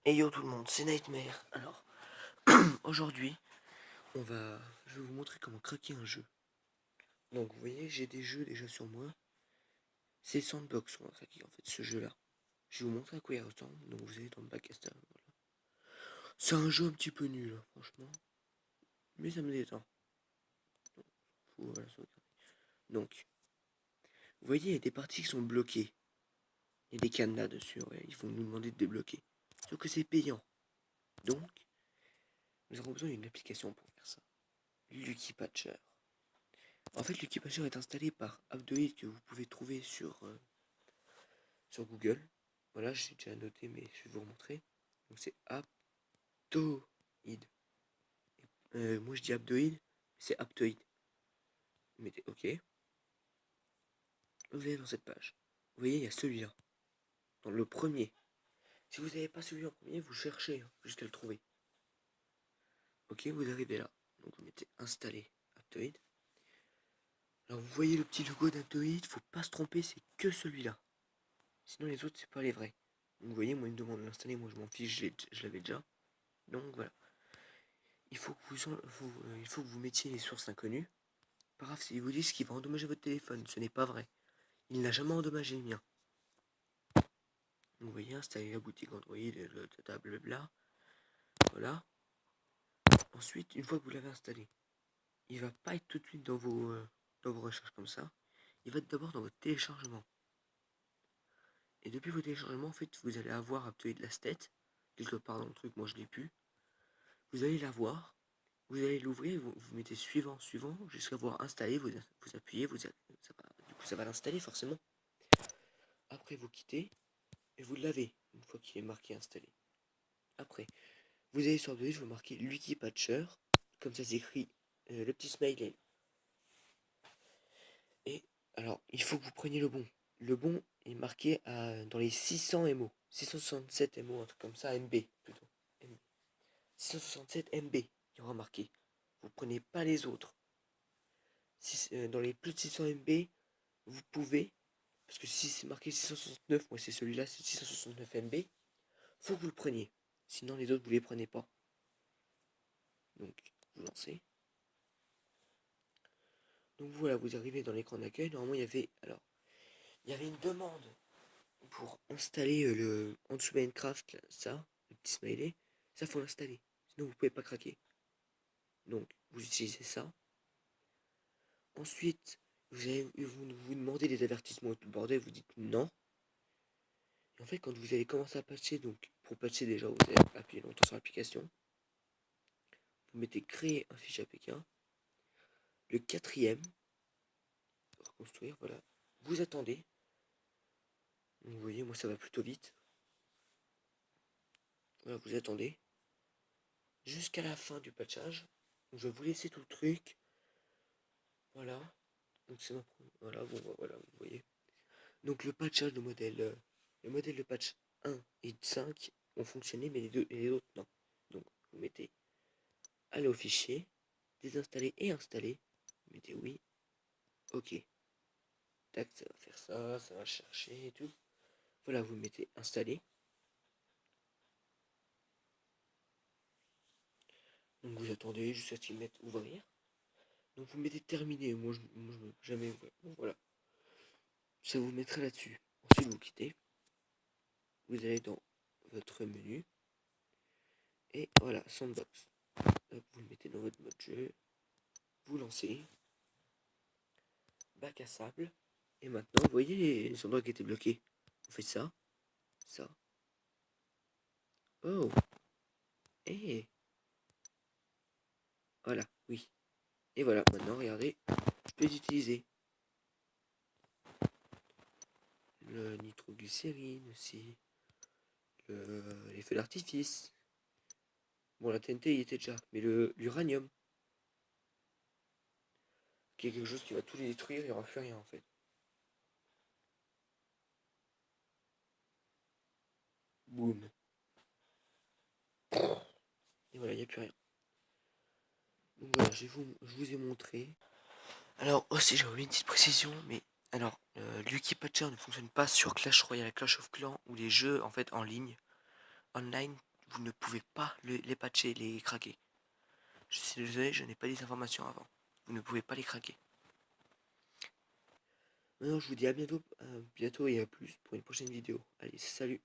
Et yo tout le monde, c'est Nightmare. Alors, aujourd'hui, je vais vous montrer comment craquer un jeu. Donc, vous voyez, j'ai des jeux déjà sur moi. C'est Sandbox, on va craquer en fait ce jeu-là. Je vais vous montrer à quoi il ressemble. Donc, vous allez dans le bac à ça. Voilà. C'est un jeu un petit peu nul, hein, franchement. Mais ça me détend. Voilà, donc, vous voyez, il y a des parties qui sont bloquées. Il y a des cadenas dessus, ouais. Ils vont nous demander de débloquer. Sauf que c'est payant. Donc, nous aurons besoin d'une application pour faire ça. Lucky Patcher. En fait, Lucky Patcher est installé par Aptoide que vous pouvez trouver sur Google. Voilà, j'ai déjà noté, mais je vais vous remontrer. Donc c'est Aptoide. Moi je dis Aptoide, mais c'est Aptoide. Vous mettez OK. Vous allez dans cette page. Vous voyez, il y a celui-là. Dans le premier. Si vous n'avez pas celui en premier, vous cherchez jusqu'à le trouver. OK, vous arrivez là. Donc vous mettez installer Aptoide. Alors vous voyez le petit logo d'Aptoide, faut pas se tromper, c'est que celui-là. Sinon les autres, c'est pas les vrais. Donc vous voyez, moi il me demande de l'installer, moi je m'en fiche, je l'avais déjà. Donc voilà. Il faut que vous mettiez les sources inconnues. Pas grave s'ils vous disent qu'il va endommager votre téléphone, ce n'est pas vrai. Il n'a jamais endommagé le mien. Donc vous voyez, installer la boutique Android, le blablabla. Voilà. Ensuite, une fois que vous l'avez installé, il va pas être tout de suite dans vos recherches comme ça. Il va être d'abord dans votre téléchargement. Et depuis vos téléchargements, en fait, vous allez avoir Aptoide la state, quelque part dans le truc, moi je l'ai pu. Vous allez la voir, vous allez l'ouvrir, vous mettez suivant, jusqu'à voir installer, vous appuyez, du coup ça va l'installer forcément. Après vous quittez, et vous l'avez, une fois qu'il est marqué installé. Après, vous allez sur Android, vous marquez Lucky Patcher, comme ça s'écrit le petit smiley. Et alors, il faut que vous preniez le bon. Le bon est marqué dans les 600 MO, 667 MO, un truc comme ça, MB plutôt. 667 MB, il y aura marqué. Vous prenez pas les autres. Dans les plus de 600 MB, vous pouvez, parce que si c'est marqué 669, moi c'est celui-là, c'est 669 MB, faut que vous le preniez. Sinon les autres, vous les prenez pas. Donc, vous lancez. Donc voilà, vous arrivez dans l'écran d'accueil. Normalement, il y avait une demande pour installer en dessous Minecraft, là, ça, le petit smiley. Ça, faut l'installer. Sinon, vous pouvez pas craquer. Donc, vous utilisez ça. Ensuite, vous demandez des avertissements et tout le bordel, vous dites non. Et en fait, quand vous allez commencer à patcher, donc pour patcher déjà, vous allez appuyer longtemps sur l'application. Vous mettez créer un fichier APK. Le quatrième, reconstruire, voilà. Vous attendez. Donc, vous voyez, moi ça va plutôt vite. Voilà, vous attendez jusqu'à la fin du patchage. Donc, je vais vous laisser tout le truc. Voilà. Donc c'est voilà, bon, voilà, vous voyez. Donc le patchage de le modèle de patch 1 et 5 ont fonctionné, mais les autres non. Donc vous mettez aller au fichier, désinstaller et installer. Vous mettez oui, ok. Tac, ça va faire ça, ça va chercher et tout. Voilà, vous mettez installer. Donc vous attendez jusqu'à ce qu'il mette ouvrir. Donc vous mettez terminé. Moi je jamais ouvert. Bon, voilà. Ça vous mettra là-dessus. Ensuite vous quittez. Vous allez dans votre menu. Et voilà, Sandbox. Hop, vous le mettez dans votre mode jeu. Vous lancez. Bac à sable. Et maintenant, vous voyez les endroits qui étaient bloqués. On fait ça. Ça. Oh. Et voilà, oui. Et voilà, maintenant, regardez. Je peux les utiliser. Le nitroglycérine aussi. Les feux d'artifice. Bon, la TNT, il était déjà. Mais l'uranium. Qui est quelque chose qui va tout les détruire, il n'y aura plus rien en fait. Boum. Et voilà, il n'y a plus rien. Donc voilà, je vous ai montré. Alors aussi, j'ai oublié une petite précision, mais alors, Lucky Patcher ne fonctionne pas sur Clash Royale, Clash of Clans ou les jeux en fait en ligne, online, vous ne pouvez pas les patcher, les craquer. Je suis désolé, je n'ai pas les informations avant. Vous ne pouvez pas les craquer. Maintenant, je vous dis à bientôt et à plus pour une prochaine vidéo. Allez, salut!